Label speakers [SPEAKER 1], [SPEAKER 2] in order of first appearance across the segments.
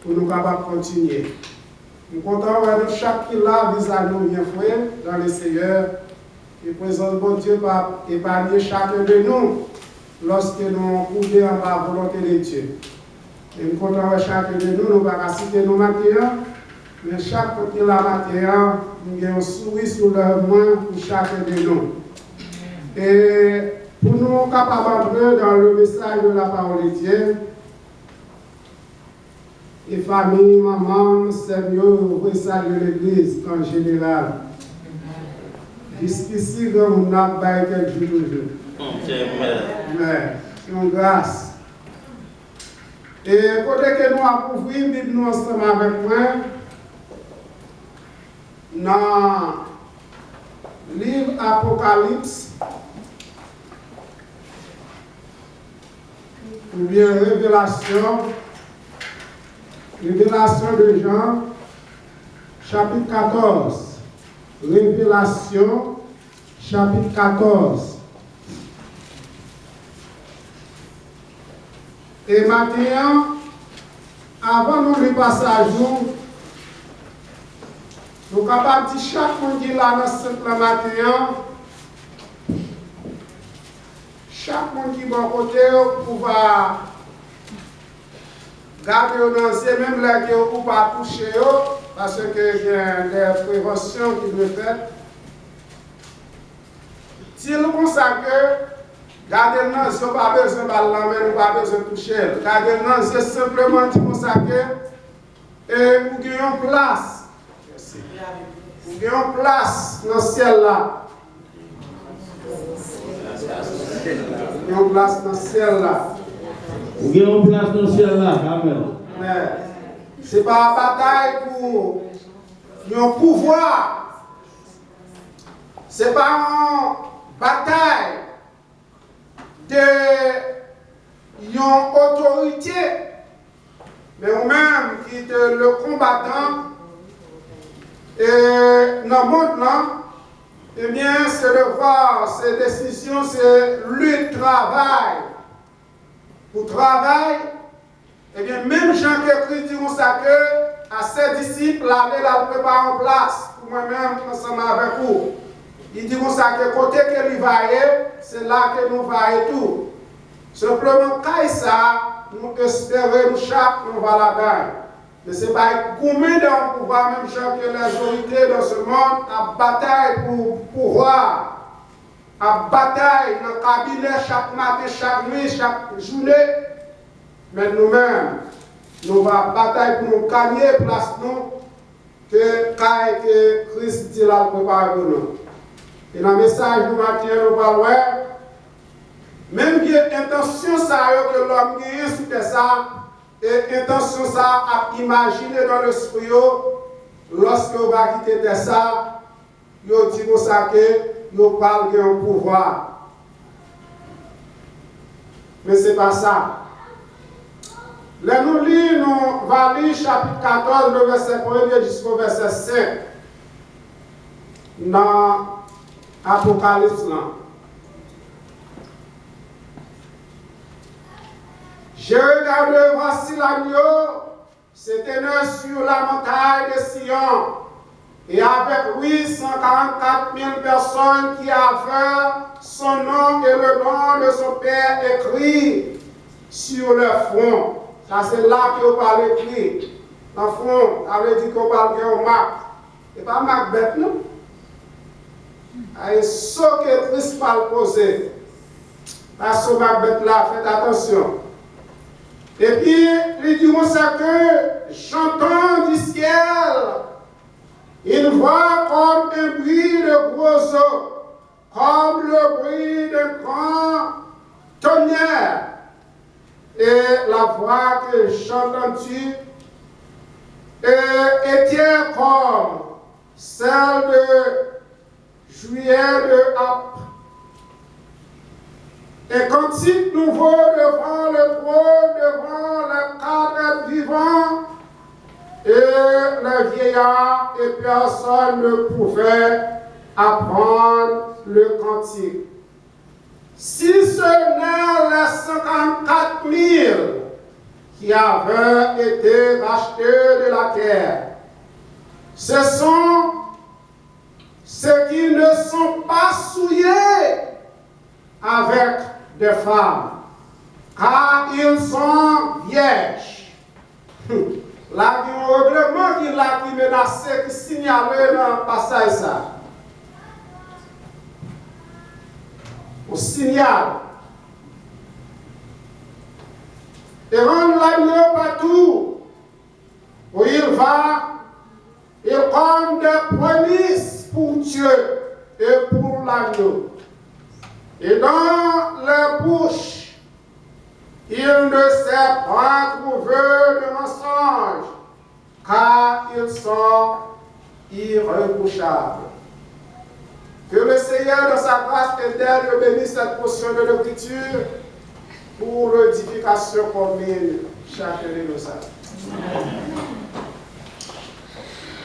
[SPEAKER 1] pour nous capables de continuer. Nous comptons de chaque qui là, visage nous bien fait dans le Seigneur. Et présent bon Dieu va épargner chacun de nous lorsque nous coupons en la volonté de Dieu. Et nous comptons chacun de nous, nous ne pas citer nos matériaux, mais chaque fois qu'il a matériel, nous avons un sourire sur leur main pour chacun de nous. Et pour nous capables d'entrer dans le message de la parole de Dieu, et famille, maman, Seigneur, message de l'Église en général. Jusqu'ici, on n'a pas quelques jours de jour. Mais, c'est une grâce. Et côté que nous avons ouvert, nous ensemble avec moi, dans le livre Apocalypse, ou bien Révélation de Jean, chapitre 14. Révélation, chapitre 14. Et maintenant, avant de nous passer à jour, nous sommes capables de dire chaque monde qui est là dans ce matin, chaque monde qui est bon côté, pour pouvoir garder dans ces mêmes là que vous ne pouvez pas toucher, parce qu'il y a des préventions qui doivent être faites. Si nous pensons que garder le nom, si on n'a pas besoin de l'amener, on n'a pas besoin de toucher. Garder le nom, c'est simplement dire que nous avons place. Nous avons place dans le ciel là. Nous avons place dans le ciel là.
[SPEAKER 2] Nous avons place dans le ciel là, Amen.
[SPEAKER 1] Ce n'est pas une bataille pour un pouvoir. Ce n'est pas une bataille de autorité. Mais nous-mêmes qui est le combattant et dans le monde là, eh bien, c'est de voir ces décisions, c'est le travail. Pour travail, eh bien, même Jean qui écrit dit ça que à ses disciples, l'aller la préparer en place, pour moi-même, ensemble avec vous. Il dit ça que côté que lui va aller, c'est là que nous va aller tout. Simplement, quand ça, nous espérons, chaque nous va là-dedans. Mais ce n'est pas combien de pouvoir, même Jean que les autorités dans ce monde, à bataille pour pouvoir. À bataille dans le cabinet chaque matin, chaque nuit, chaque journée. Mais nous-mêmes, nous allons bataille pour nous gagner place nous que Christ dit là préparé pour nous. Et dans le message du matin, nous allons voir, même que l'intention que l'homme gagne c'était ça, et l'intention ça à imaginer dans l'esprit, lorsque vous va quitter ça, vous dit ça que nous parlons d'un pouvoir. Mais ce n'est pas ça. Là, nous lisons, nous allons lire chapitre 14, le verset 1er jusqu'au verset 5. Dans Apocalypse. Je regardais, voici l'agneau, c'était né sur la montagne de Sion. Et avec lui, 144 000 personnes qui avaient son nom et le nom de son Père écrit sur leur front. Ça, c'est là qu'on parle écrit. Dans le front, ça veut dire qu'on parle de Marc. Ce n'est pas Marc bête, non? Il y a ce que Christ parle posé. Parce que Marc bête là, faites attention. Et puis, il dit ça que j'entends du ciel une voix comme un bruit de gros eaux, comme le bruit d'un grand tonnerre. Et la voix que j'entendis était comme celle de juillet de App. Et cantique nouveau devant le trône, devant les quatre vivants, et le vieillard, et personne ne pouvait apprendre le cantique. Si ce n'est les 54 000 qui avaient été rachetés de la terre. Ce sont ceux qui ne sont pas souillés avec des femmes, car ils sont vierges. Là, il y a un règlement qui menaçait, qui signalait dans le passage ça. On signale. Et rend l'agneau partout où il va, il comme des prémices pour Dieu et pour l'agneau. Et dans leur bouche, il ne s'est pas trouvé de mensonge, car ils sont irréprochables. Que le Seigneur, dans sa grâce éternelle, bénisse cette portion de l'Écriture pour l'édification commune chacun de nous.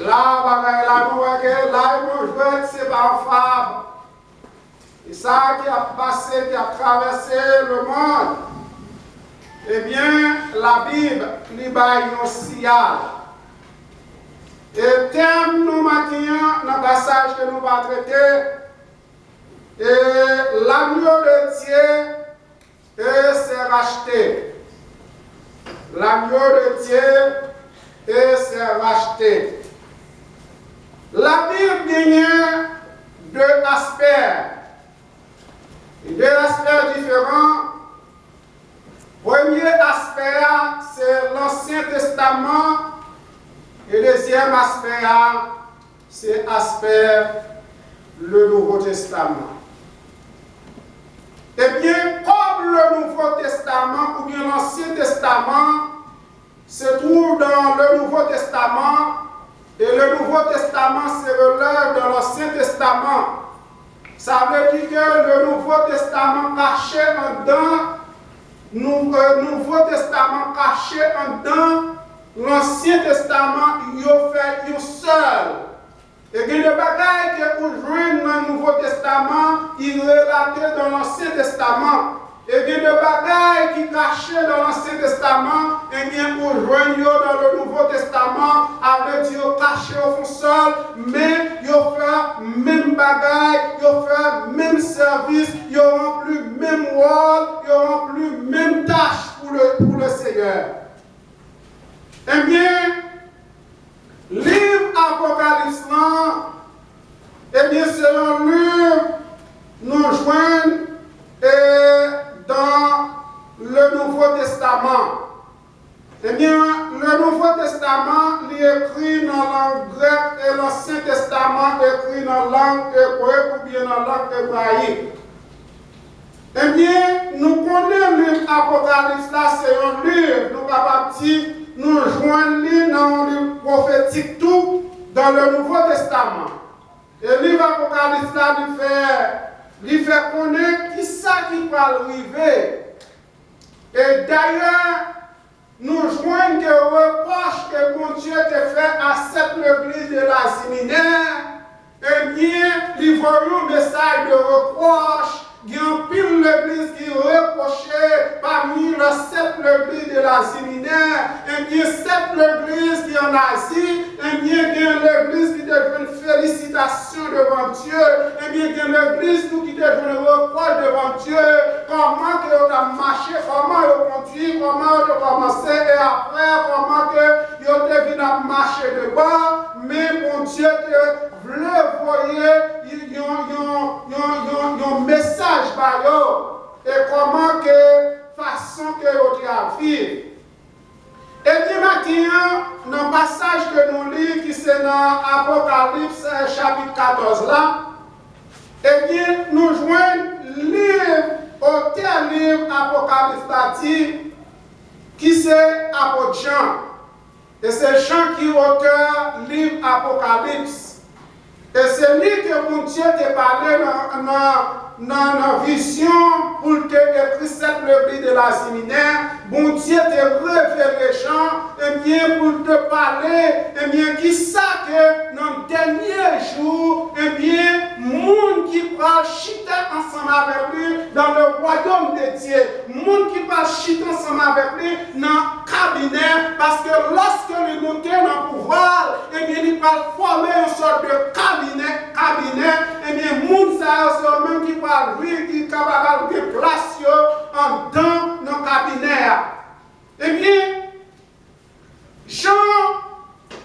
[SPEAKER 1] Là, nous jouons, c'est pas une fable. Et ça qui a passé, qui a traversé le monde, eh bien, la Bible, il y a un signal. Et thème nous maintenant, dans le passage que nous allons traiter, et l'agneau de Dieu et s'est racheté. L'agneau de Dieu et s'est racheté. La Bible gagne deux aspects. Deux aspects différents. Premier aspect, c'est l'Ancien Testament. Et deuxième aspect, c'est l'aspect le Nouveau Testament. Eh bien, comme le Nouveau Testament ou bien l'Ancien Testament se trouve dans le Nouveau Testament, et le Nouveau Testament se relève dans l'Ancien Testament, ça veut dire que le Nouveau Testament caché en dedans, Nouveau Testament caché en dedans, l'Ancien Testament, il fait un seul. Et il y a des bagailles que vous jouez dans le Nouveau Testament, il est relaté dans l'Ancien Testament. Et il y a des bagailles qui sont cachées dans l'Ancien Testament, et bien vous jouez dans le Nouveau Testament, avec Dieu caché au fond seul, mais ils fait même bagaille, ils fait même service, ils rempli même rôle, ils rempli même tâche pour le Seigneur. Eh bien, livre Apocalypse, eh bien, c'est un livre nous joignent dans le Nouveau Testament. Eh bien, le Nouveau Testament il est écrit dans la langue grecque et l'Ancien Testament est écrit dans la langue hébraïque ou bien dans la langue hébraïque. Eh bien, nous connaissons le livre Apocalypse, là, c'est un livre, nous capables de dire, nous joignons dans le livre prophétique tout dans le Nouveau Testament. Et le livre Apocalypse, là, il fait connaître qui ça qui va arriver. Et d'ailleurs, nous joignons que le reproche que mon Dieu te fait à cette église de la séminaire, eh bien, il faut un message de reproche. Il y a un pile l'église qui est reprochée parmi les 7 églises de la séminaire. Et bien, 7 églises qui en Asie. Et bien, il y a l'église qui devient une félicitation devant Dieu. Et bien, il y a l'église qui devient un reproche devant Dieu. Comment que vous avez marché, comment vous avez conduit, comment vous avez commencé, et après, comment que vous avez devenu marcher devant. Mais mon Dieu, vous le voyez, il y a un message. Et comment que façon que vous avez vivre. Et puis maintenant, dans le passage que nous lisons, qui c'est dans Apocalypse chapitre 14 là, eh bien, nous joignons livre, auteur livre Apocalypse là dit, qui c'est apôtre Jean. Et c'est Jean qui est auteur livre Apocalypse. Et c'est lui que mon Dieu t'a parlé dans la vision pour te écrire cette l'église de la séminaire. Mon Dieu t'a révélé Jean, et bien pour te parler, et bien qui sait que dans le dernier jour, et bien monde qui va chiter ensemble avec lui dans le royaume de Dieu. Monde qui va chiter ensemble avec lui dans le cabinet. Parce que lorsque le notaire dans le pouvoir, eh bien, il va former une sorte de cabinet. Eh bien, monde ça, c'est même qui va lui, qui est capable de placer en dans le cabinet. Eh bien, Jean,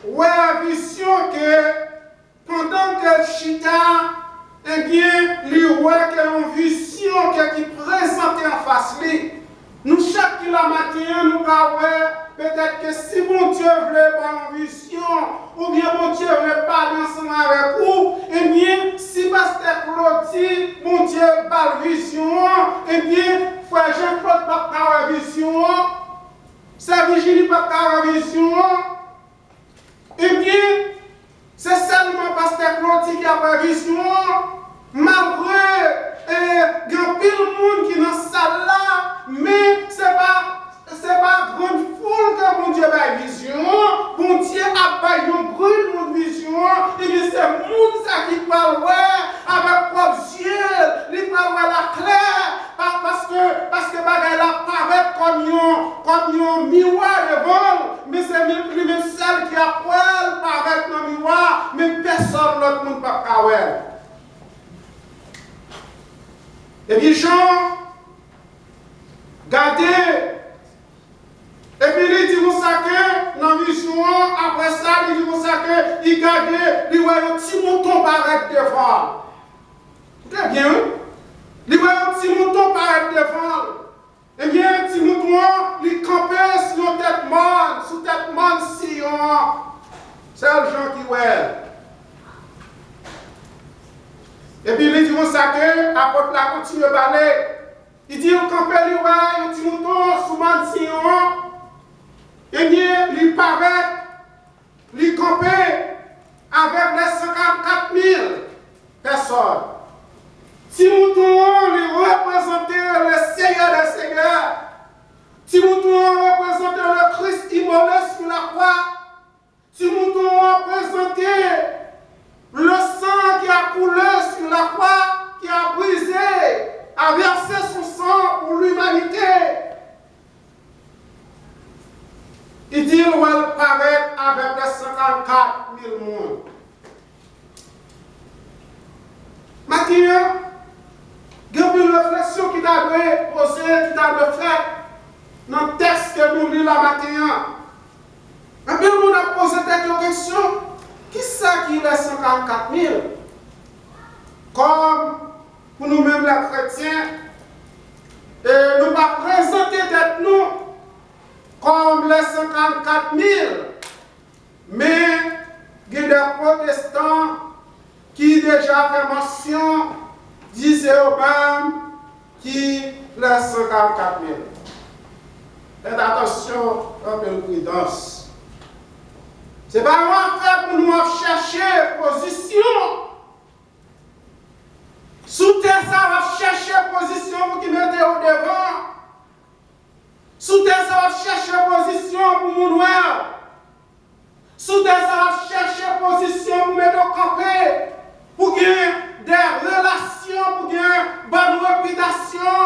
[SPEAKER 1] ouais, vision que pendant que Chita, eh bien, lui voit qu'il y a une vision qui présente en face lui. Nous, chaque matin, nous avons peut-être que si mon Dieu veut avoir une vision, ou bien mon Dieu veut parler ensemble avec vous, eh bien, si Pasteur Claude dit, mon Dieu parle vision, eh bien, frère Jean-Claude pas avoir vision, c'est Virginie pas avoir vision, eh bien, c'est seulement Pasteur Claude qui a pas vision, malgré il y a pile de monde qui est dans cette salle là, mais ce n'est pas grande foule que mon Dieu a vision. Mon Dieu a pas une grande vision. Et bien c'est le monde qui parle avec propre yeux, il parle la claire. Parce que elle apparaît comme un miroir devant, mais c'est même celle qui apparaît paraît dans le miroir, mais personne l'autre monde ne peut pas voir. Et bien, Jean, regardez, et puis il dit comme ça que, dans la vision, après ça, il dit comme ça que, il regardait, il voit un petit mouton paraître devant. Très bien, il voit un petit mouton paraître devant. Et bien, un petit mouton, il campait sur tête morte, sous tête morte, sillon. C'est le Jean qui voit. Et puis il dit comme ça que, apôtre la continue à parler. Il dit, on campe un petit mouton sous le sillon. Et bien, il paraît, il campe avec les 54 000 personnes. Petit mouton, il représentait le Seigneur des Seigneurs. Petit mouton représentait le Christ immolé sur la croix. Petit mouton représentait le sang qui a coulé sur la croix, qui a brisé, a versé son sang pour l'humanité. Il dit qu'il va paraître avec les 54 000 monde. Maintenant, il y a une réflexion qui t'a posée, qui t'a fait dans le texte que nous lisons la matin. Et puis, on a posé des questions. Qui c'est qui est 54 000? Comme pour nous-mêmes les chrétiens, et nous pas présenter tête nous comme les 54 000, mais il y a des protestants qui déjà fait mention, disaient eux-mêmes qui les 54 000. Faites attention, un peu de prudence. Ce n'est pas un affaire pour nous chercher position. Sous terre, ça va chercher position pour qui mettez au devant. Sous terre, ça va chercher position pour nous noirs. Sous terre, ça va chercher position pour mettre au campé. Pour qu'il y ait des relations, pour qu'il y ait une bonne réputation.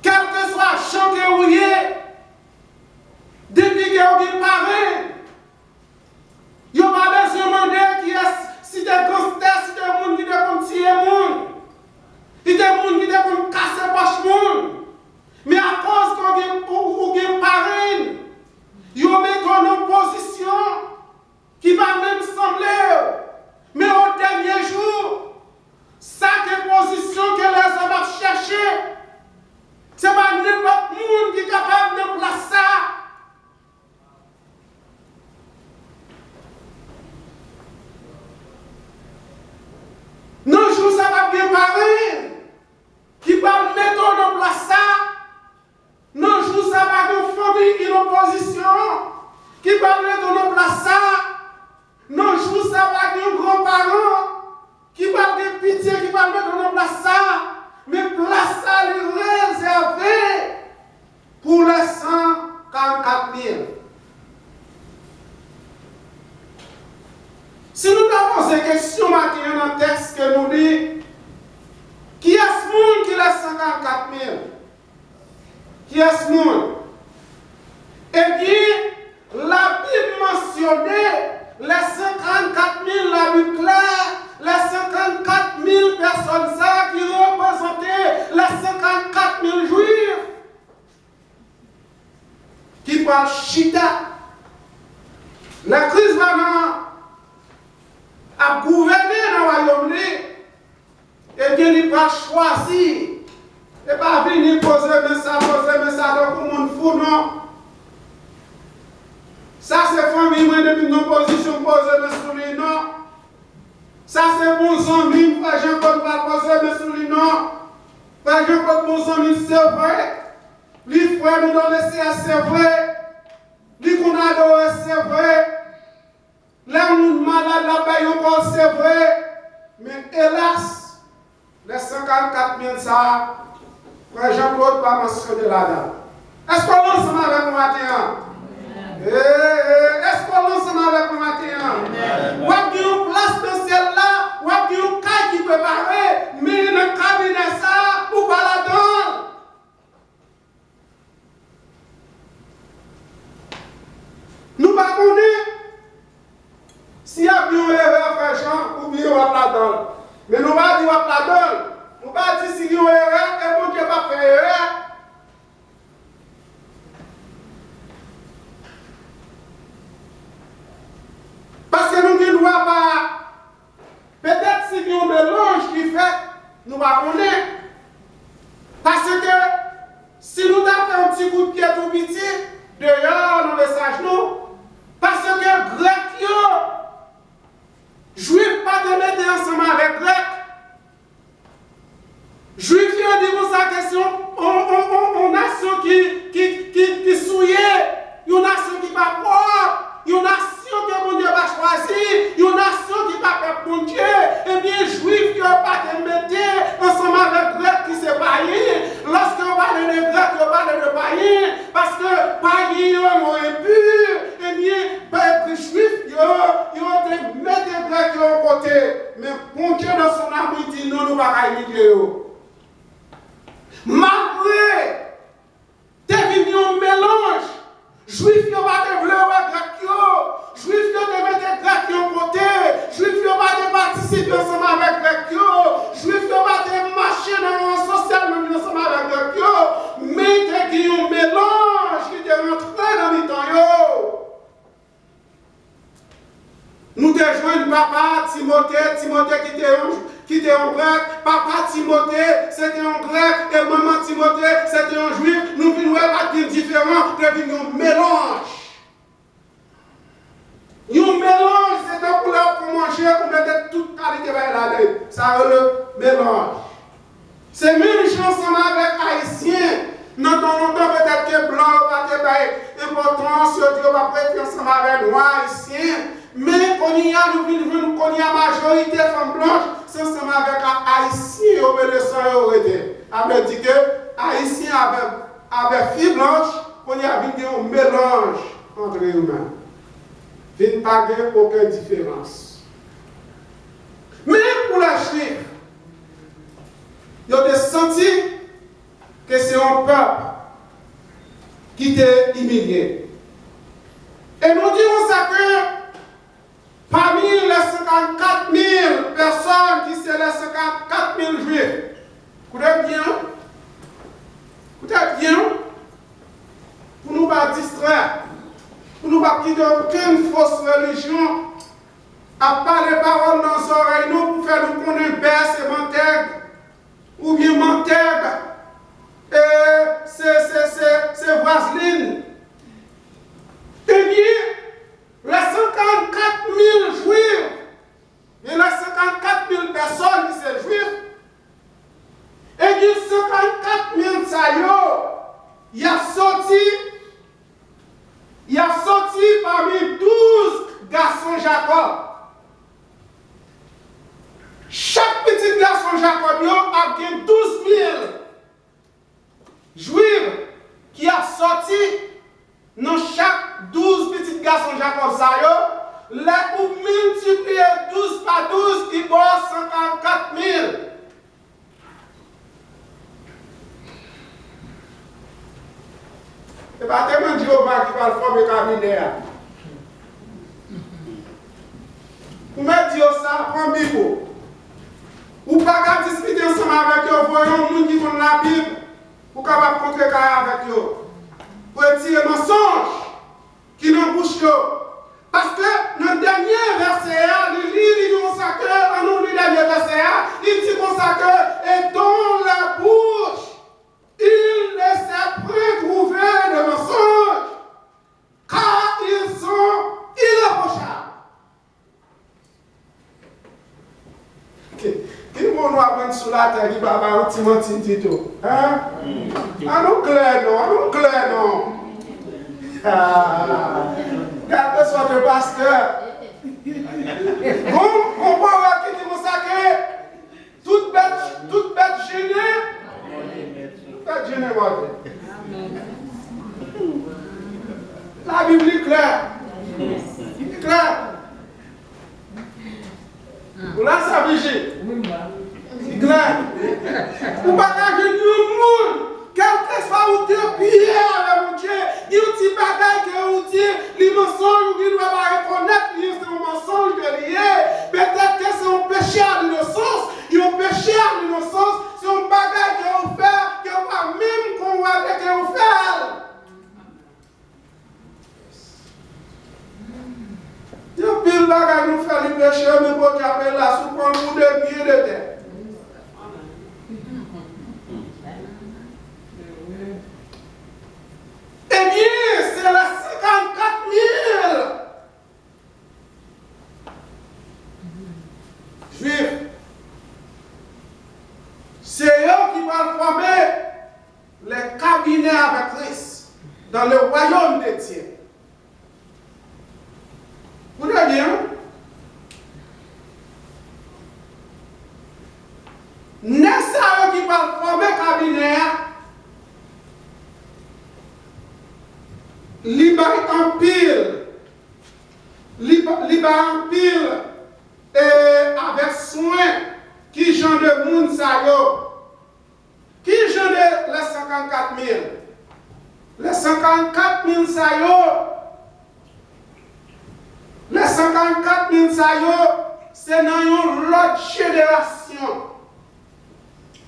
[SPEAKER 1] Quel que soit le champ qui est depuis qu'il y a un parrain. Il n'y a pas besoin de demander qui est, si des gangsters, si des gens qui sont tirer les gens, si des gens qui sont casser les gens. Mais à cause qu'on a parrain, ils mettent en position qui va même sembler. Mais au dernier jour, ça que position que les hommes ont cherché, ce n'est pas n'importe monde qui est capable de placer ça. Non, je ça va bien parler. Qui va mettre en place ça. Non, je ça va une famille qui est en position. Qui va mettre en place ça. Non, je ça va un grand-parent. Qui va de pitié, qui va mettre en place ça. Mais place ça est réservé pour les 144 000. Si nous avons poser question maintenant dans le texte que nous dit. Qui est ce monde qui laisse 54 000? Qui est ce monde? Eh bien, la Bible mentionnait les 54 000, la Bible claire, les 54 000 personnes ça qui représentaient les 54 000 juifs qui parlent chita. La crise maintenant a gouverné dans le royaume, et bien il pas choisi, et pas venir poser ça donc le monde fou, non. Ça c'est famille, moi depuis nos positions poser sur lui, non. Ça c'est bon ami, pas Jean-Paul pas poser sur lui, non. Pas Jean-Paul bon ami, c'est vrai. Les frères nous donnent c'est vrai. Les qu'on adore, c'est vrai. Les gens malades là-bas, encore c'est vrai. Mais hélas, les 54 000 ça, frère Jean-Claude pas mentionné là-dedans. Est-ce qu'on est ensemble avec nous maintenant? Est-ce qu'on est ensemble avec nous maintenant? Ou est-ce qu'il y a une place dans celle-là? Ou est-ce qu'il y a une caille qui peut parler? Mais le cabinet ça, ou pas là-dedans? Nous ne connaissons pas s'il y a bien une erreur, frère Jean, ou bien on va là-dedans. Mais nous ne pas dire là-dedans. Nous ne pas dire s'il y a une erreur, et bon Dieu va faire erreur. Parce que nous ne doit pas. Peut-être s'il y a un mélange qui fait, nous ne connaissons pas. Parce que si nous avons fait un petit coup de pied tout petit, dehors, dans le message, nous, parce que grec, juif pas de mettre ensemble avec grec. Juif, dit pour sa question, on nation qui souillée, une nation qui pas propre, une nation que mon Dieu va choisir, une nation qui pas fait pour Dieu, et bien juif qui n'a pas de mettre ensemble avec grec qui c'est païen. Lorsqu'on parle de grec, on parle de païen, parce que païen ont impur, et bien juif, ils ont mettre grec de côté, mais pour Dieu dans son amour, il dit non, nous ne pouvons pas imiter. Malgré des visions mélange, juifs qui ont pas de vouloir grec, juifs qui ont de mettre grec de côté, juifs qui ont pas de participer ensemble avec grec, juifs qui ont pas de marcher dans le social même ensemble avec grec, mais qui ont un mélange qui est rentré dans le temps. Nous te joignons papa Timothée qui était un grec, papa Timothée c'était un grec et maman Timothée c'était un juif. Nous ne pouvons pas dire différent, nous avons un mélange. Un mélange, c'est un couleur pour manger, pour mettre toute qualité là-dedans. Ça le mélange. C'est même chose ensemble avec Haïtiens. Dans ton longtemps, peut-être que blanc va être important, si on va prêter ensemble avec noirs, haïtiens. Mais quand il y a, nous connaissons la majorité de femmes blanches, c'est ensemble avec Haïtiens, obéissants et été. On dit que Haïtiens avec filles blanches, on y a un mélange entre eux-mêmes. Il n'y a pas aucune différence. Mais pour la juif, il y a des senti que c'est un peuple qui t'est humilié. Et nous disons ça que parmi les 54 000 personnes qui sont les 54 000 juifs, écoutez bien, pour nous pas distraire, pour nous pas quitter aucune fausse religion, à part les paroles dans nos oreilles, nous pour faire nous connaître Bess et Montaigne, ou bien Montaigne, et c'est Vaseline. Eh bien, les 54 000 juifs, et les 54 000 personnes qui sont juifs, et qui 54 000 ça il a sorti parmi 12 garçons Jacob. Chaque petit garçon Jacob a gagné 12 000 juifs qui a sorti dans chaque 12 petits garçons Jacob ça là où multiplier 12 par 12, il boit 144 000. Et pas tellement Jéhovah qui va le former cabinet. Vous me dites ça, prends Bible. Ou pas qu'à discuter ensemble avec eux, voyons un monde qui connaît la Bible, ou capable de contrecarrer avec eux. Pour tirer mensonge qui n'en bouche eux. Parce que dans le dernier verset, il dit comme ça que, dans le dernier verset, il dit comme ça que, et dans la bouche, il ne s'est point trouvé de mensonge, car ils sont irréprochables. Qui nous apprendre sur la terre qui va avoir un petit mentin tito? Hein? Ah non, clair non, ah non, clair non. Regardez sur le pasteur. Bon, voir qui dit ça que toute bête gênée. Toute bête gênée, moi. La Bible est claire. C'est clair. Vous là, ça vigile. C'est clair. Vous ne pouvez pas gêner le monde. Quel que soit où tu es, mon Dieu, il y a un petit bagage que vous dites, les mensonges, vous ne doivez pas reconnaître, c'est un mensonge de lié. Peut-être que c'est un péché à l'innocence. Il y a un péché à l'innocence, c'est un bagage que vous faites, que vous pas même qu'on voit que vous faites. Il y a un pile bagage nous fait le péché, mais pour qu'il là, sous prendre vous de pieds de terre. Eh bien, c'est les 54 000 Juifs. C'est eux qui vont former les cabinets avec Christ dans le royaume de Dieu. Vous voyez bien? N'est-ce pas eux qui vont former cabinet? Liba en pile et avec soin qui j'en de moun sa yo, qui j'en de les 54 000, les 54 000 sa yo, les 54 000 sa yo, c'est dans une autre génération,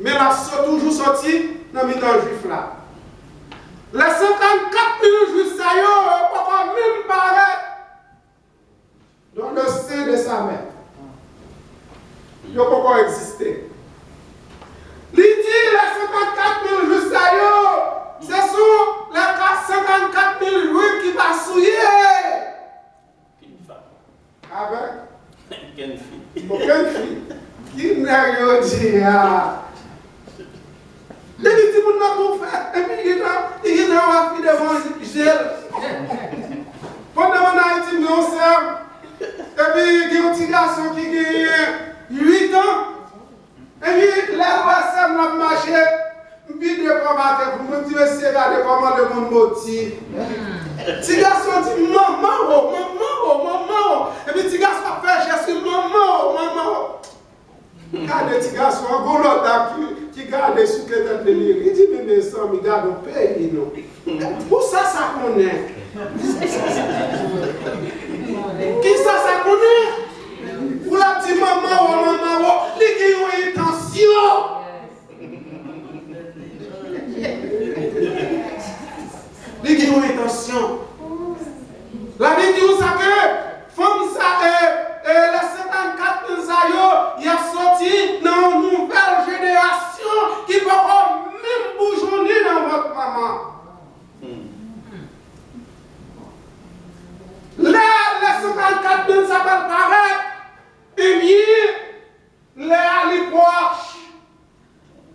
[SPEAKER 1] mais là c'est toujours sorti dans le temps juif là. Les 54 000 juifs, ça y est, ne peuvent pas même paraître dans le sein de sa mère. Ils ne peuvent pas exister. Il dit les 54 000 juifs, ça y est, ce sont les 54 000 juifs qui vont souiller. Avec
[SPEAKER 3] Aucune fille.
[SPEAKER 1] Aucune fille. Qui n'a rien dit? Il dit que vous n'avez tout fait. Et puis il dit a fille devant Gilles. Pendant qu'on a été mis ensemble, et puis il y a un petit garçon qui a 8 ans. Et puis là, on a marché. Et puis de combattre pour me dire, c'est regarder comment le monde motive. Petit garçon dit maman. Et puis petit garçon fait je suis maman. Quand les petits garçons, un gros lot qui garde sous que dans le délire, il dit, mais ça, il garde au pays, non. Pour ça, ça connaît. Qui ça connaît? Pour la petite maman, il y a une intention. Il y a une intention. La Bible dit ça que, femme ça les 54 000 il a sorti dans une nouvelle génération qui ne peut pas même bourgeonner dans votre maman. Là, les 54 000 ça va paraître, et bien, les proches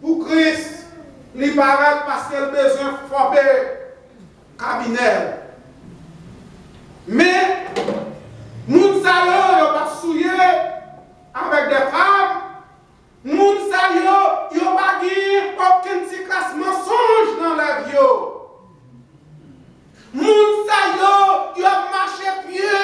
[SPEAKER 1] pour Christ, ils paraissent parce qu'il a besoin de former cabinet. Mais, moun sa yo yo pas souillé avec des femmes. Moun sa yo pas gagné aucun petit classe mensonge dans la vie. Moun sa yo marché pied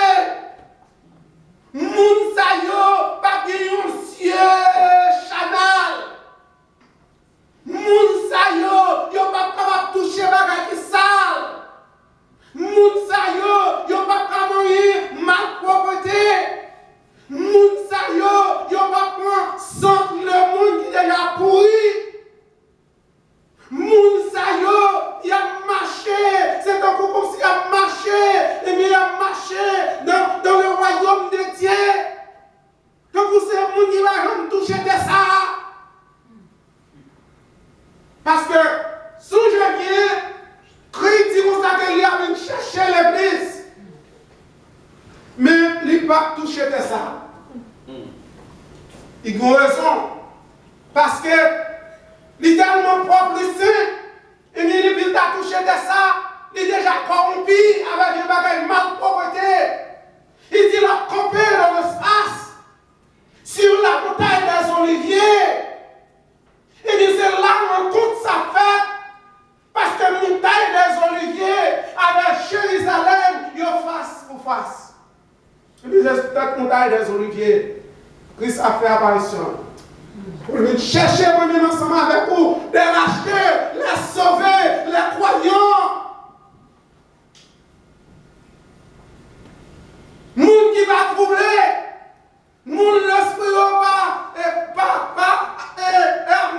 [SPEAKER 1] va toucher de ça. Il a raison. Parce que il est tellement propre ici, et il a touché de ça, il est déjà corrompu avec un bagage malpropreté. Il dit il a campé dans l'espace, sur la montagne des Oliviers. Il dit c'est là où on compte sa fête, parce que la montagne des Oliviers avec Jérusalem, il est face pour face. Il dit cette montagne des Oliviers, Christ a fait apparition. Pour venir chercher, pour venir ensemble avec vous, les racheter, les sauver, les croyants. Monde qui va troubler, monde l'esprit va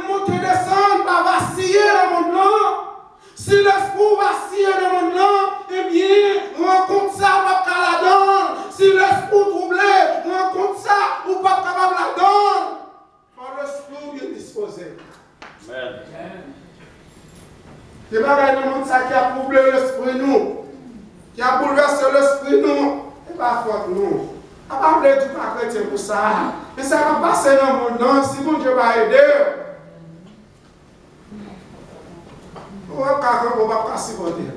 [SPEAKER 1] monter, descendre, va vaciller dans mon nom. Si l'esprit vacille dans mon nom, eh bien, rencontre ça, pas qu'à la donne. Si l'esprit troublé, rencontre ça, ou pas capable la donne. L'esprit bien disposé.
[SPEAKER 2] Amen.
[SPEAKER 1] C'est pas le monde qui a troublé l'esprit nous, qui a bouleversé l'esprit nous, et pas faute nous. On va parler du pas chrétien pour ça. Mais ça va passer dans mon nom si bon Dieu va aider. On va pas passer pour dire.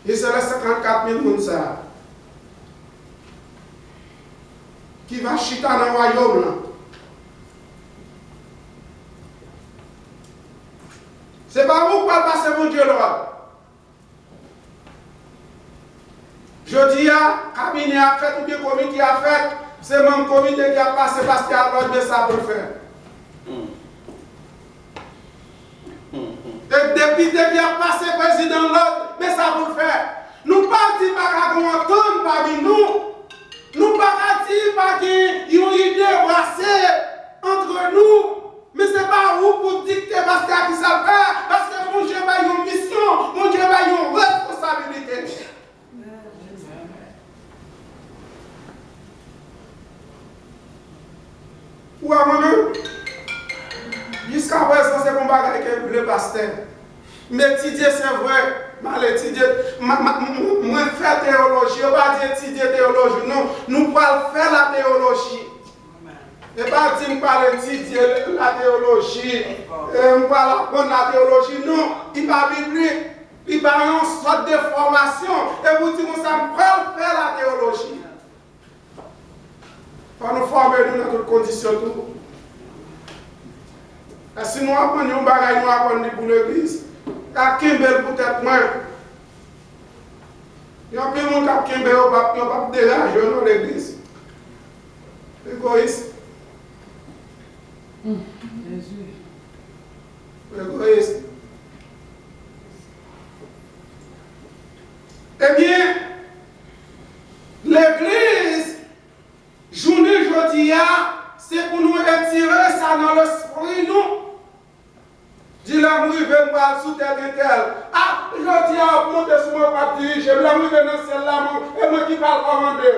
[SPEAKER 1] Et c'est les 54 000 personnes qui va chiter dans le royaume. C'est pas vous qui va passer mon Dieu là. Je dis à cabinet a fait ou bien comité a fait, c'est mon comité qui a passé parce qu'il y a l'ordre de ça pour le faire. Et depuis a passé président l'autre, mais ça pour le faire. Nous pas dire pas qu'on entende parmi nous. Nous pas dire pas qu'il y a une idée brassée entre nous. Mais ce n'est pas vous pour dicter parce qu'il y a qui ça fait. Parce que mon Dieu a une mission, mon Dieu a une responsabilité. Ou à moi-même, jusqu'à présent, c'est mon bagage que le pasteur. M'étudier, c'est vrai. Mal étudier. Moi, faire théologie. On ne va pas étudier théologie. Non, nous allons faire la théologie. Et pas dire qu'on va étudier la théologie. On va apprendre la théologie. Non, il va biblique. Il va y avoir une sorte de formation. Et vous dites que ça me prend faire la théologie. Pour nous former dans toutes conditions. Et si nous apprenons un bagage, nous apprenons pour l'église. À Kimbel peut-être moins. Il y a plus de monde qui Kimbel, il n'y a pas de dérange dans l'église. Égoïste. Égoïste. Eh bien, l'église, journée jeudi, c'est pour nous retirer ça dans l'esprit, nous. Dis l'amour, il veut me sous tête de tel. Ah, je dis à monter sur mon parti, je vais l'amour dans celle-là, et moi qui parle comment Dieu.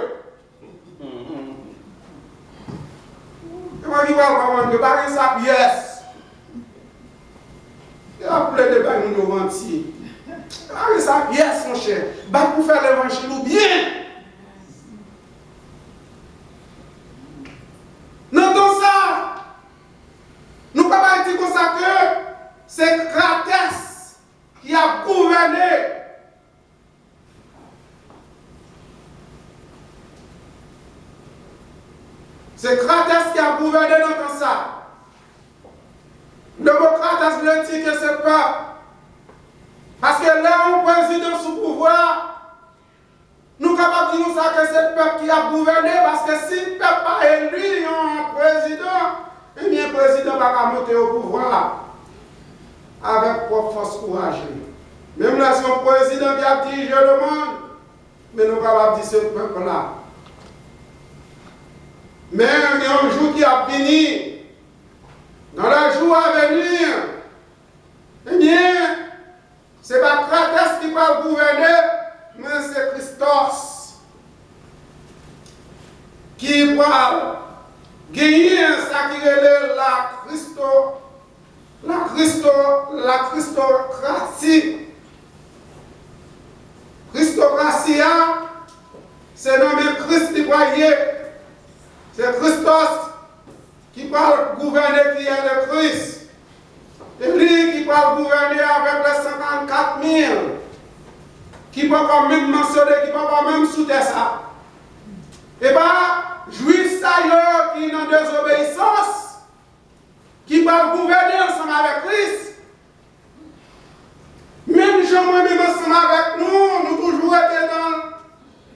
[SPEAKER 1] Et moi qui parle comment Dieu, par sa pièce. Il a plein de bains nous mentir. Par sa pièce, mon cher. Bah pour faire l'évangile ou bien. Non, dans ça, nous ne pouvons pas dire comme ça que c'est Cratès qui a gouverné. C'est Cratès qui a gouverné dans ça. Le mot Cratès veut dire que c'est pas. Parce que là, on président sous pouvoir, nous sommes capables de dire ça que c'est le peuple qui a gouverné. Parce que si le peuple n'a pas élu un président, eh bien, le président ne va pas monter au pouvoir avec propre force courage. Même là, c'est un président qui a dirigé le monde, mais nous ne pouvons pas dire ce peuple-là. Mais il y a un jour qui a fini, dans le jour à venir, eh bien, ce n'est pas Cratès qui va gouverner, mais c'est Christos qui va gagner ça qui est la Christocratie. Messia, c'est nommé Christ du voyer. C'est Christos qui parle gouverner qui est le Christ. Et lui qui parle gouverner avec les 54 000, qui peut quand même mentionner, qui peut quand même soutenir ça. Et bien, juif ça qui est dans désobéissance, qui va gouverner ensemble avec Christ. Même gens moi-même ensemble avec nous, nous toujours été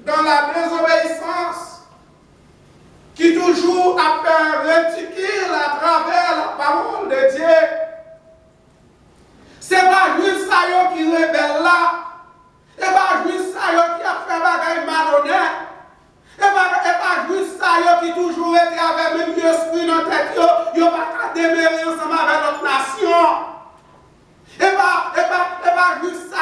[SPEAKER 1] dans la désobéissance, qui toujours a fait ridicule à travers la parole de Dieu. Ce n'est pas juste ça qui rebelle là. Ce n'est pas juste ça qui a fait bagaille malhonnête. Ce n'est pas juste ça qui toujours été avec le même esprit dans la tête. Ils n'ont pas démêler ensemble avec notre nation. Ce n'est pas juste ça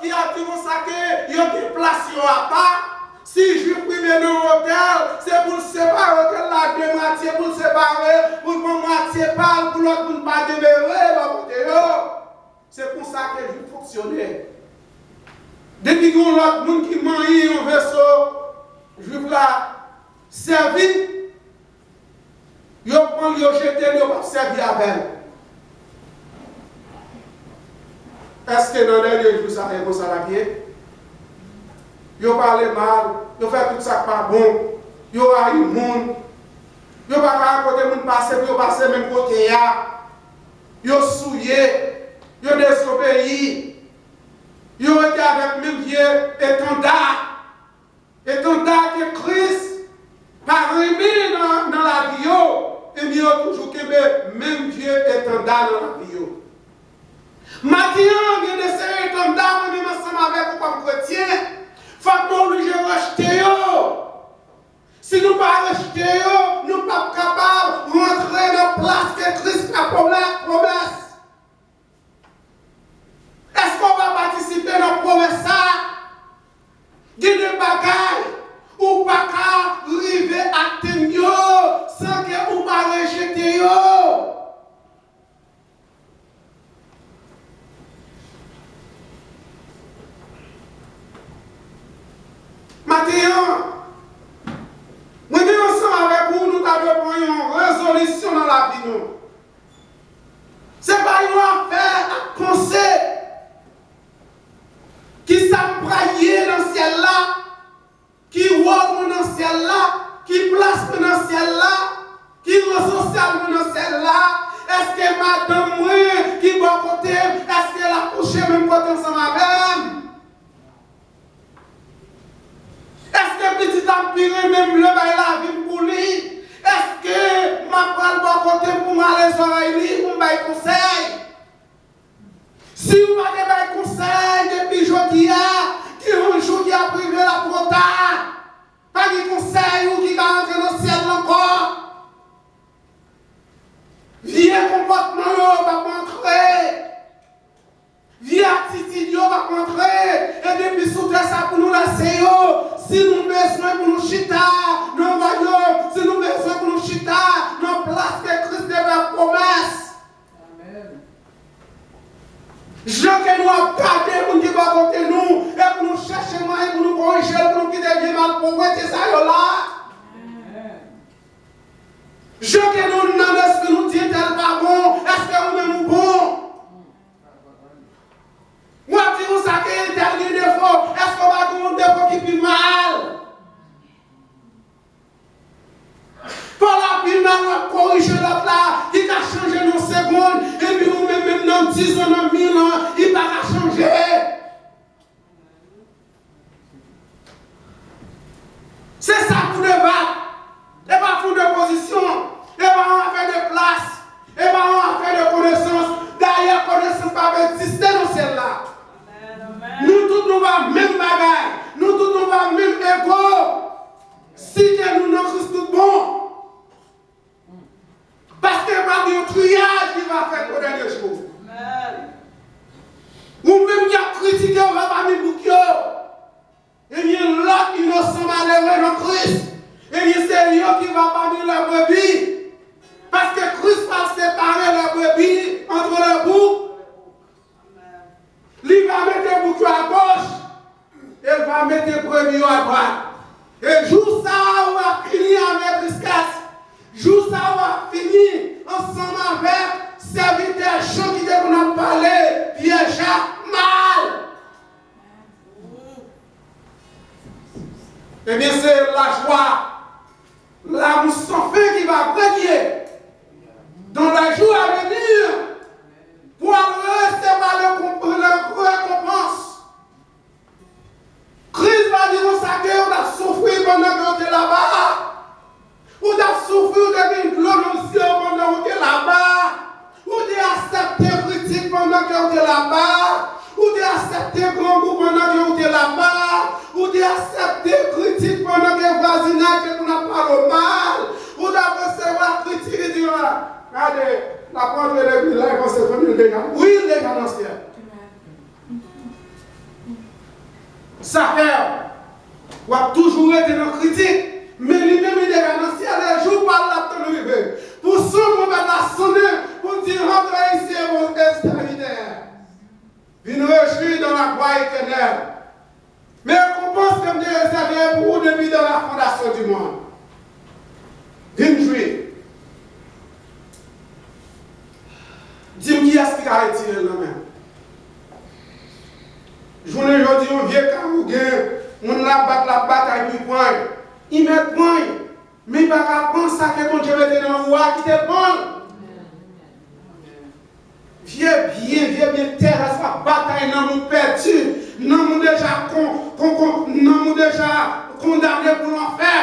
[SPEAKER 1] qui a dit que ils ont déplacé à part. Si je prie dans l'hôtel, c'est pour séparer l'hôtel là de moitié, pour séparer, pour que moitié parle, pour l'autre ne pas demeurer l'autre côté. C'est pour ça que je fonctionnais. Depuis qu'on l'autre monde qui mange un vaisseau, je vais servir, je prends, je jette, je vais servir avec. Est-ce que dans les lieux, ça est comme ça la vie? Yo parle mal, yo fait tout ça pas bon, yo a eu monde, yo pas côté monde passer, yo passer même côté ya, yo souillé, yo désobéi, yo été avec même vieux étendard que Christ pas remis dans la vie et bien toujours que même vieux étendard dans la vie. Maintenant, il y a des étendards même ensemble avec vous comme chrétien. Faut que nous obligés de rejeter. Si nous ne pas rejeter, nous ne sommes pas capables de rentrer dans la place que Christ a promesse. Est-ce qu'on va participer dans la promesse? Il y a des bagailles ou pas qu'à arriver à tenir sans que vous pas rejeter. Maintenant, nous ensemble avec vous, nous avons une résolution dans la vie. Ce n'est pas une affaire à penser qui s'appraille dans le ciel là, qui voit dans le ciel là, qui place dans le ciel là, qui ressource dans le ciel là. Est-ce que madame moi qui va côté, est-ce qu'elle a couché même côté ensemble avec elle? Est-ce que petit empire même le bail la vie pour lui? Est-ce que ma pral bon côté pour m'aller les oreilles pour me conseil? Si vous m'avez bail conseil depuis jeudi qui un jour qui a privé la trop tard, pas de conseil ou qui va rentrer dans le ciel encore. Viens comportement va rentrer. Viens attitude va rentrer. Et depuis sous ça pour nous lasser. Si nous besoin pour nous chita, nous voyons, si nous besoin pour nous chita, nous place que Christ devait promesse. Amen. Je que nous avons gardé pour nous qui va côté nous, et pour nous chercher moyen, pour nous corriger, pour nous quitter bien mal pour être ça là. Je que nous demandons est-ce que nous disons tel pas bon, est-ce que nous-mêmes bon? Moi, si vous savez tel défaut, est-ce qu'on va avoir un défaut qui fait mal? mettre premier à droite. Et jour ça, on va finir avec Riskas. Jour ça, on va finir ensemble avec serviteur Jean qui nous a parlé, Pierre-Jacques Mal. Eh bien, c'est la joie, l'amour sans fin qui va briller dans la jour à venir pour recevoir le récompense. Christ va dire au sac on a souffert pendant qu'on était là-bas. On a souffert de une glorification pendant qu'on était là-bas. On a accepté critique pendant qu'on était là-bas. On a accepté grand goût pendant qu'on était là-bas. On a accepté critique pendant que voisinage qu'on a parlé mal. On a recevoir critique et dire regardez, la porte de l'église là, il va se faire les gars. Oui, les gars dans le ciel. Ça fait, on a toujours été dans la critique, mais lui-même il est dans le ciel, les jours par là, pour nous pour son moment la sonner, pour dire rentrez ici vos extrémitaires. Venez réjouir dans la gloire éternelle. Mais on pense comme Dieu réservé pour vous depuis dans la fondation du monde. Venez jouer. Dis-moi qui est-ce qui a retiré la main? Journée aujourd'hui, on vient quand on a battu la bataille puis point. Il met point. Mais il ne va pas penser que ton Dieu était dans le roi qui te prend. Viens bien terre, sa bataille dans mon perdu. Nous sommes déjà condamnés pour l'enfer.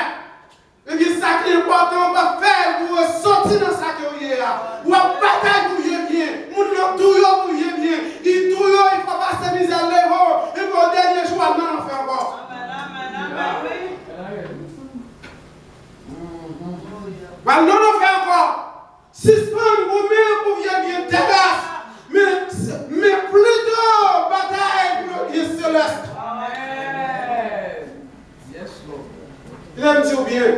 [SPEAKER 1] Et bien, ça qui est important, on va faire pour sortir dans ça qui est là. On va bataille pour bien. On va tout pour bien. Il tout il faut pas se miser à l'héros. Et pour le dernier jour, on va faire encore. Amen. Non, on fait encore. Suspendre vous-même pour bien terrasse. Mais plutôt bataille pour le Dieu céleste. Amen. Yes, Lord. Il aime dire bien.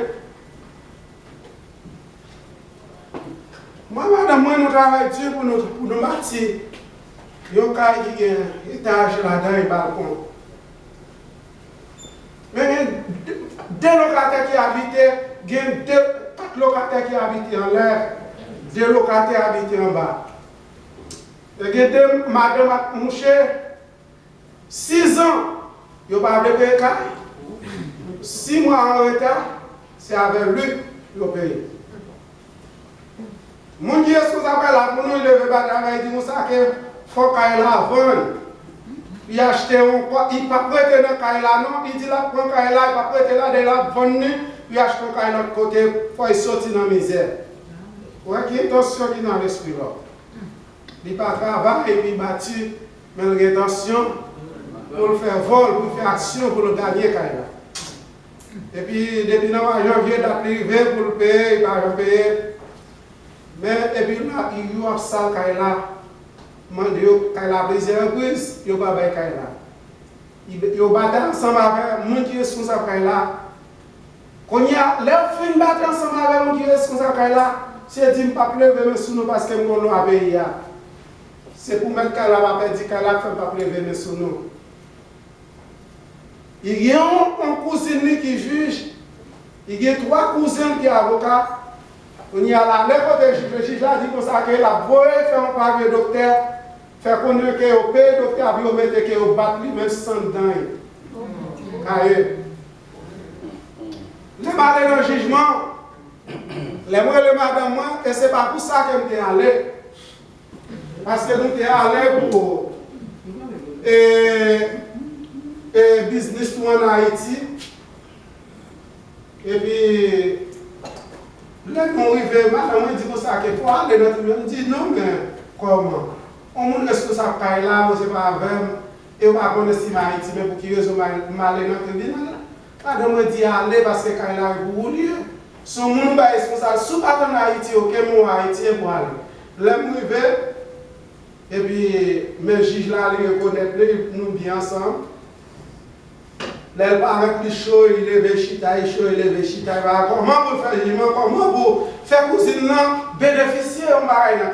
[SPEAKER 1] Moi, madame, nous travaillons pour nous bâtir. Il y a un étage là-dedans et balcon. Mais il y a deux locataires qui habitaient, il y a 4 locataires qui habitaient en l'air, 2 locataires habitaient en bas. Il y a deux madame Mouché, 6 ans, il n'y a pas de payer. 6 mois en retard, c'est avec lui qu'il a payé. Mon Dieu, ce qu'on appelle là, pour nous lever bataille, il dit ça que faut qu'il la vendre. Il a acheté un quoi, il ne peut pas prêter dans Kaila, non, il dit là, prends Kaila, il ne peut pas prêter là, de la vendre, il a acheté un Kaila de l'autre côté, pour qu'il sorte dans la misère. Vous voyez qu'il y a une tension qui est dans l'esprit là. Il n'a pas travaillé et puis battu, mais il y a une tension pour le faire vol, pour faire action, pour le gagner Kaila. Et puis, depuis janvier, il a privé pour le payer, il ne va pas payer. Mais, et puis là, il y a un sale Kaila. Kaila brisé en prise, il n'y a pas de Kaila. Il y a battu ensemble avec mon qui est responsable Kaila. Quand il y a les filles battu ensemble avec mon qui est responsable Kaila, c'est dit que je ne peux pas lever sur nous parce que je ne pas payer. C'est pour mettre Kaila, je vais dire Kaila ne peut pas lever sur nous. Il y a un cousin qui juge, il y a 3 cousins qui sont avocats. On y a là, le juge a dit que la voie fait un pavé docteur, fait connaître que le docteur a vu que le bat lui-même sans dents. Le matin dans le jugement, les mots de madame, et ce n'est pas pour ça que je suis allé. Parce que nous sommes allés pour business en Haïti. Et puis, là, nous arrivons, madame dit que ça, qu'il faut aller dans le monde. On dit non, mais comment? On est responsable de là, on ne sait pas avec, et on va connaître si Haïti, mais pour qui raison mal dans le monde. Madame dit aller parce que Kaila est pour lieu. Son monde est responsable. Si vous pas en Haïti, aucun mot Haïti est pour aller. Là, nous arrivons, et puis, mes juges là, ils reconnaissent nous bien ensemble. Là, il parle avec les chaud, il lève chita, il chaud, il lève chita. Comment vous faire jugement? Comment vous faire cousine bénéficier de Kaila?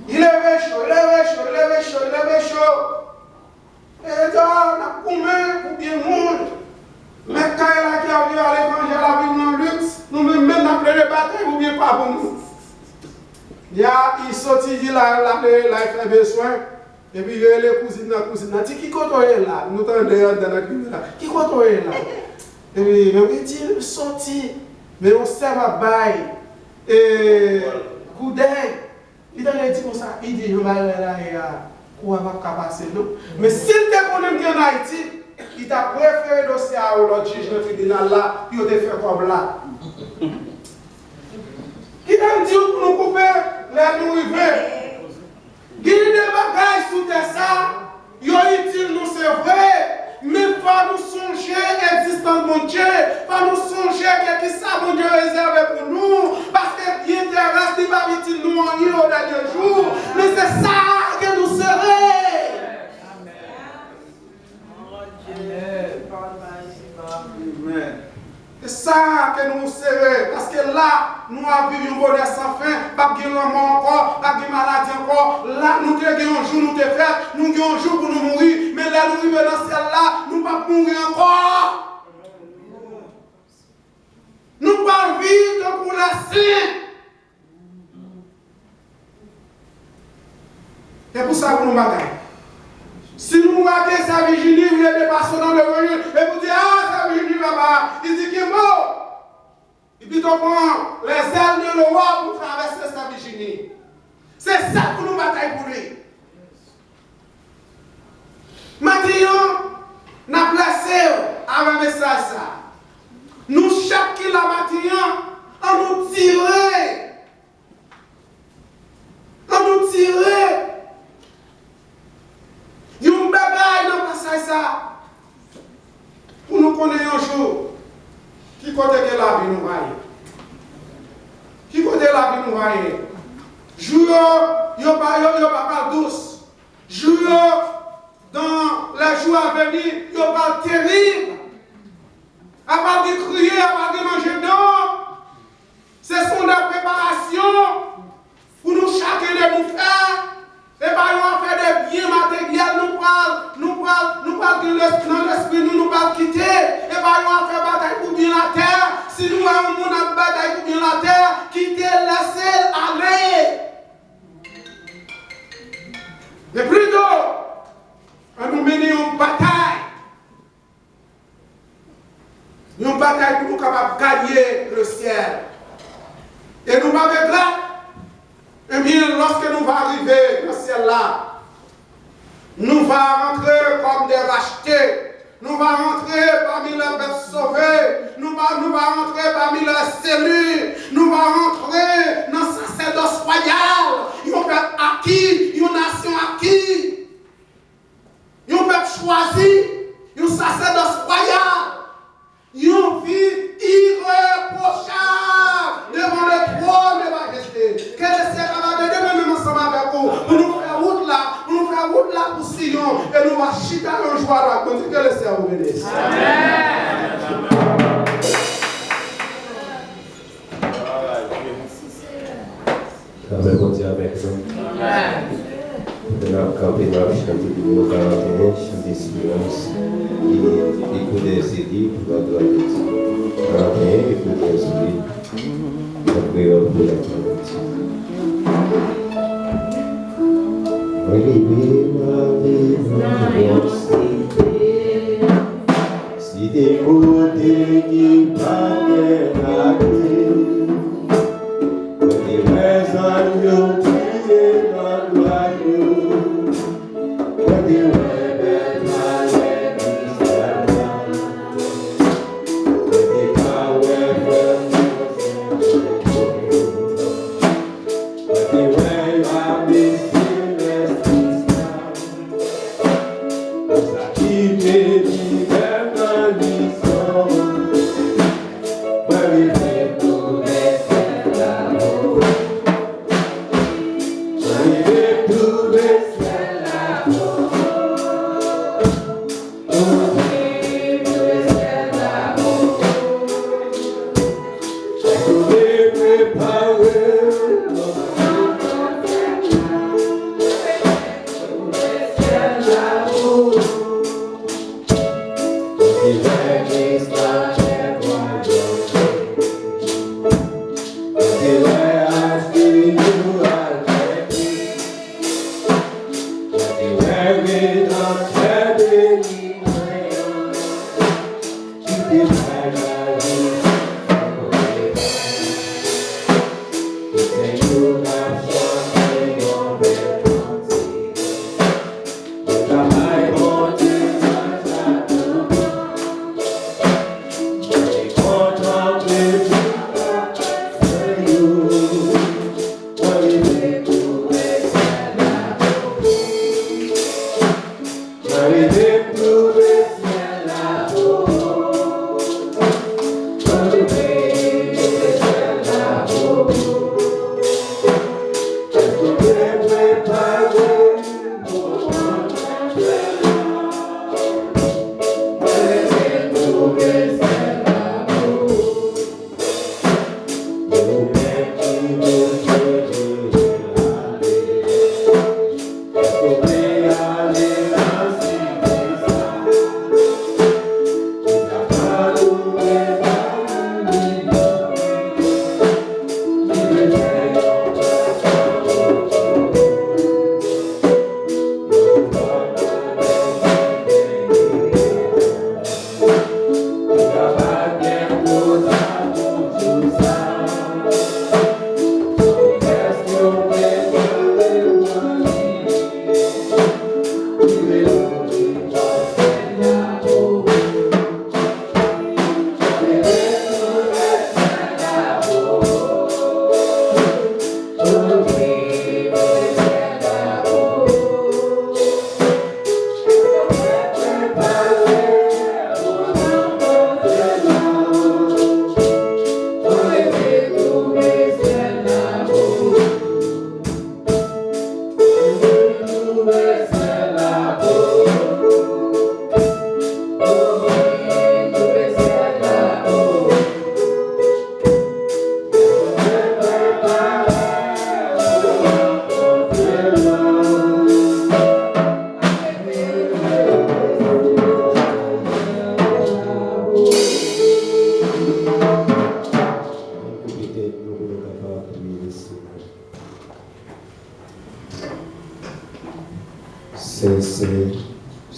[SPEAKER 1] Il lève chaud, il lève chaud, il lève chaud, il lève chaud. Et là, on a combien pour bien monde. Mais quand elle a qui a vu à l'évangile, la vie dans le luxe, nous-mêmes, même dans le bataille, ou bien pas pour nous. Il sortit, il a fait besoin. Et puis, il y a les cousines, il dit, qui côté là? Nous t'en dans la cuisine là. Qui côté là? Et puis, il dit, il sortit. Mais on sert à bail. Et, coup d'œil. Il a dit comme ça. Il dit, je vais aller là et quoi va passer nous. Mais s'il te connaît bien en Haïti, il t'a préféré le dossier à l'autre juge dans le tribunal là, il a fait comme là. Qui t'a dit pour nous couper, là nous arrivons. Il y a des bagages sous ça, ils sont utiles, nous c'est vrai, mais pas nous songer l'existence de mon Dieu, pas nous songer que ça mon Dieu réservé pour nous, parce que bien terrestre, il va utile nous en au dernier jour, mais c'est ça que nous serons. Amen. C'est ça que nous serons. Parce que là, nous avons vu un bonheur sans fin, pas de mort encore, pas de maladie encore. Là, nous avons un jour, nous avons fait, nous avons un jour pour nous mourir. Mais là, nous vivons dans celle-là, nous ne pouvons pas mourir encore. Nous ne pouvons pas vivre pour la sainte. C'est pour ça que nous bagaille. Si nous marquons sa Virginie, vous êtes dépassé dans le revenu, et vous dites, ah, sa Virginie, papa, il dit qu'il est mort. Et puis, on prend les ailes de le roi pour traverser sa Virginie. C'est ça que nous bataillons pour lui. Maintenant, nous avons placé avec un message ça. Nous, chaque qui la matin, on nous tirer. On nous tirer. Il y a un bagaille dans le passage ça. Pour nous connaître un jour. Qui côté que la vie nous va y? Qui côté la vie nous va y? Jour, il n'y a pas douce. Jour, dans les jours à venir, il n'y a pas terrible. À part de crier, à part de manger d'eau. Ce sont des préparations pour nous chacun de nous faire. Et bien, on va faire des biens matériels, nous parlons dans l'esprit, nous parlons quitter. Et bien, on va faire bataille pour bien la terre. Si nous avons une bataille pour bien la terre, quitter, laisser aller. Mais plutôt, on nous mener une bataille. Une bataille pour nous capables de gagner le ciel. Et nous m'avons là. Et bien, lorsque nous allons arriver dans ce ciel-là, nous allons rentrer comme des rachetés. Nous allons rentrer parmi les bêtes sauvées. Nous allons rentrer parmi les cellules. Nous allons rentrer dans le sacerdoce royal. Ils ont peuple acquis, une nation acquis. Ils ont peuple choisi, un sacerdoce royal. Ils ont vie irréprochable devant le trône de majesté. Que le Seigneur va venir même ensemble avec vous pour nous faire route là, pour Sion et nous va chiter en joie. Que le Seigneur vous bénisse. Amen.
[SPEAKER 3] Avec nous. Amen. Nous avons campé dans le chant du numéro 41, chant d'espérance. Écoutez ces livres pour la gloire de Dieu. 41, écoutez ces livres. La prière pour la gloire de Dieu. Reliver ma vie dans la cité. Si des côtés qui parviennent à Dieu. Des raisons de prier dans le royaume. Des rebelles malais d'Israël. Des cowboys des way à baisser l'estisme. Ça qui met l'hiver dans l'histoire. Arriver pour laisser là-haut. Arriver pour laisser là-haut. Arriver pour laisser là-haut. Arriver préparer.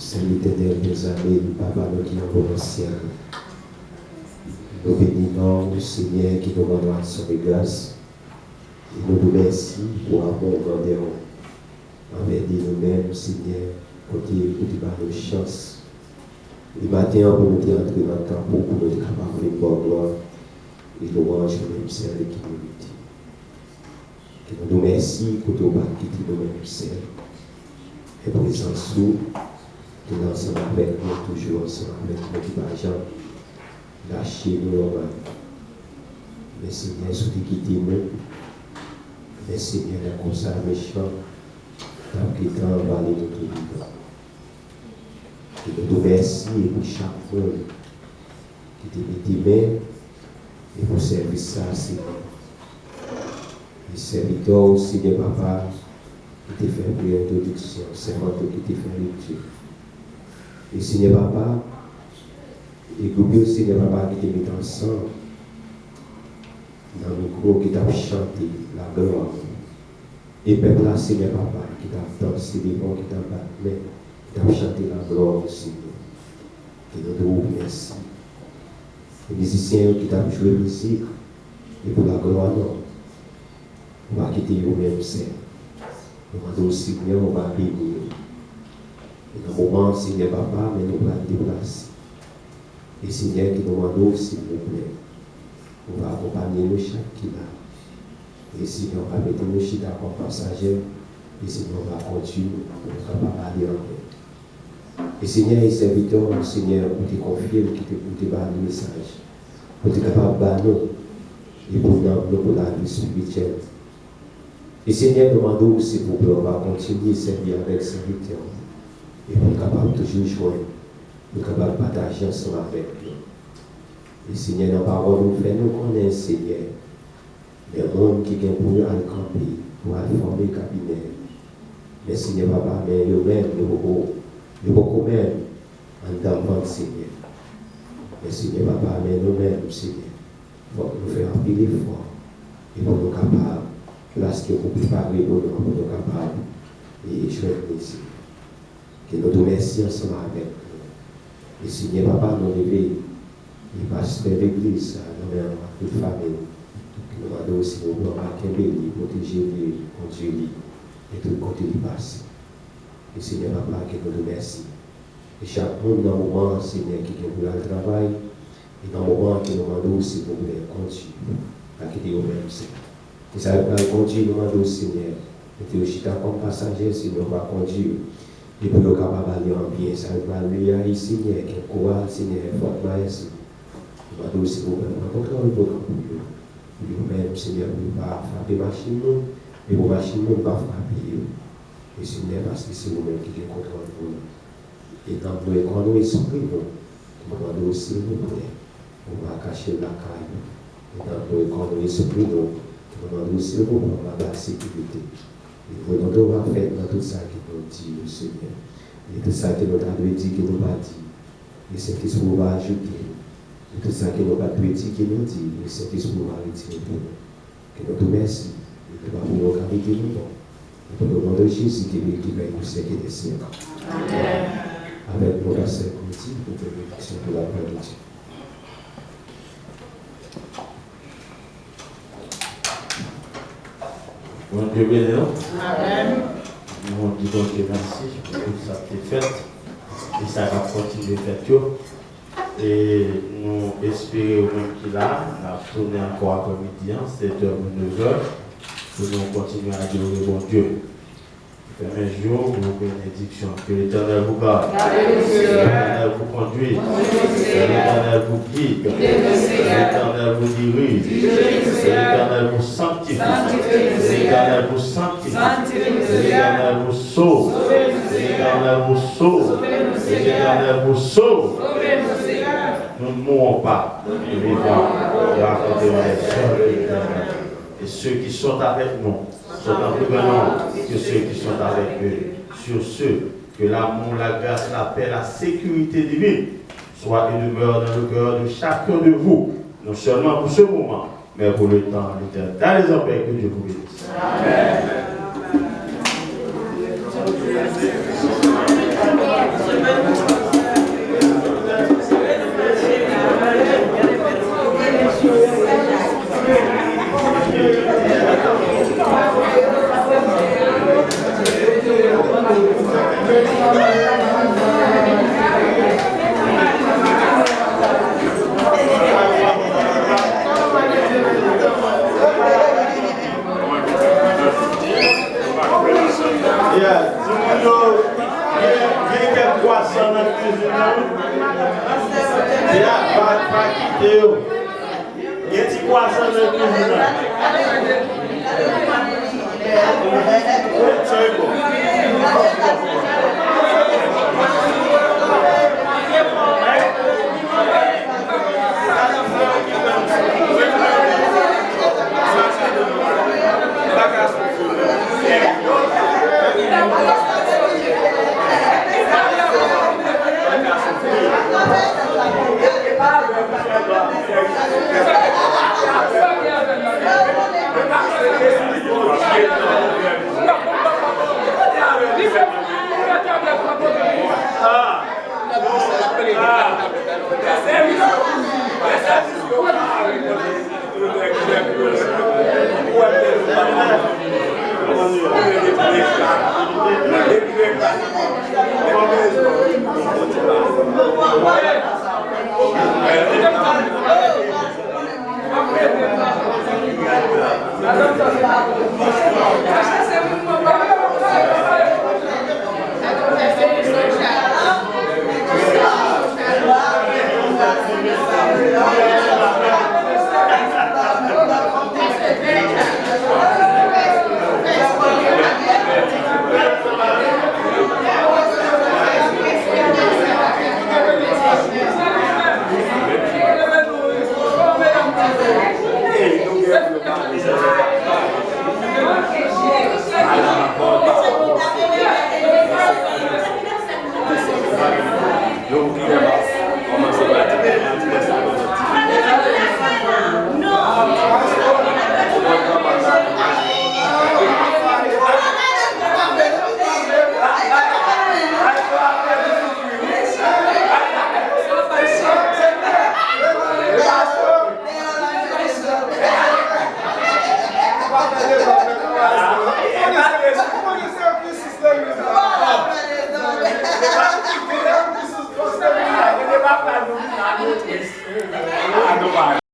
[SPEAKER 3] C'est l'Éternel des armées, le Papa qui est au ciel. Nous bénissons le Seigneur qui nous rend son grâce. Et nous vous remercions pour avoir grandeur envers nous-mêmes, Seigneur, côté de chance. Le matin, pour nous entrer dans le temps, pour nous capables de voir gloire et louange au même ciel qui nous dit. Que nous nous remercions pour nous quitter le même ciel. Et présence nous, nous ensemble avec nous, toujours ensemble avec nous, qui va jamais lâcher nous. Mais Seigneur, si tu quittes nous, mais Seigneur, la console méchant, tant qu'il t'a envahi de tout vivant. Que nous nous remercions pour chaque monde qui te met des mains et pour servir ça, Seigneur. Les serviteurs, Seigneur Papa, qui te fait une introduction, c'est moi qui te fait lecture. Et Seigneur Papa, et groupe Seigneur Papa qui te met ensemble, dans le micro qui t'a chanté la gloire. Et peuple là, Seigneur Papa, qui t'a dansé devant, qui t'a battu, qui t'a chanté la gloire, Seigneur. Et nous te remercions. Les musiciens qui t'a joué musique, et pour la gloire, non. On va quitter vous-même, Seigneur. Nous demandons au Seigneur, on va bénir. Et dans le moment, Seigneur Papa, mais nous allons déplacer. Et Seigneur, qui nous demande, s'il vous plaît, on va accompagner nous chaque qui là. Et Seigneur, on va mettre nos chita comme passagers. Et Seigneur, on va continuer pour être capable d'aller en paix. Et Seigneur, les serviteurs, Seigneur, pour te confier, pour te donner le message, pour être capable de nous et pour nous pour la vie spirituelle. Et Seigneur, demandons s'il vous plaît, on va continuer à servir avec serviteurs. Et pour être capable de toujours joindre, pour être capable de partager ensemble avec nous. Et Seigneur, dans la parole, nous faisons connaître, Seigneur, les mondes qui viennent pour aller camper, pour aller former le cabinet. Mais Seigneur Papa, mais eux-mêmes, nous beaucoup même en demandant, Seigneur. Mais Seigneur Papa, mais nous-mêmes, Seigneur, il faut nous faire un peu d'effort. Et pour nous capables, place que vous préparez pour nous capables, et joindre ici. Que nous nous remercions ensemble avec nous. Et Seigneur Papa, nous lever, les pasteurs de l'église, nous toute famille. Nous demandons aussi nous pouvons protéger les conduire et tout côté du passé. Et Seigneur Papa, que nous nous remercions. Et chaque monde dans le moment, Seigneur, qui est pour le travail, et dans le moment que nous demandons, s'il vous plaît, continue à quitter au-même, Seigneur. Et ça va conduire, nous demandons, Seigneur, et tu aussi comme passager, Seigneur, va conduire. Et puis, on est capable d'aller en bien. Ça va lui ici, il y a un courage, il y a un fort ici. On va aussi vous rencontrer le programme pour vous. Vous-même, Seigneur, vous ne pas frapper machine, et vos machines ne pas frapper. Et Seigneur, parce que c'est vous-même qui contrôle vous. Et dans nos écrans, nous esprit, nous demandons aussi, vous plaît, on va cacher la caille. Et dans nos écrans, nous esprit, nous demandons aussi, vous prendre la sécurité. Et vous nous devons faire dans tout ça qui nous dit, le Seigneur. Et tout ça qui nous a dit, qui nous a dit. Et c'est ce qu'on va ajouter. Et tout ça qui nous a dit, qui nous dit, et c'est ce qu'on va retirer pour nous. Que nous te remercions. Et que nous avons carité nous. Et pour le nom de Jésus qui va nous servir des siècles. Avec nos versets continus pour bénédiction pour la gloire de Dieu.
[SPEAKER 2] Bon Dieu béni. Amen. Nous disons bon Dieu merci pour tout ça qui est fait. Et ça va continuer de faire. Et nous espérons même qu'il a tourné encore après-midi, 7h ou 9h, pour nous continuer à adorer bon Dieu. Un jour, vos bénédictions, que l'Éternel vous garde, que l'Éternel vous conduise, que l'Éternel vous guide, que l'Éternel vous dirige, que l'Éternel vous sanctifie, que l'Éternel vous sanctifie, que l'Éternel vous sauve, que l'Éternel vous sauve, que l'Éternel vous sauve. Nous ne mourrons pas, nous vivons et raconterons les œuvres de l'Éternel. Et ceux qui sont avec nous sont en plus grand nombre que ceux qui sont avec eux. Sur ceux que l'amour, la grâce, la paix, la sécurité divine soient et demeurent dans le cœur de chacun de vous, non seulement pour ce moment, mais pour le temps éternel. Dans les empêches, que Dieu vous bénisse. Amen.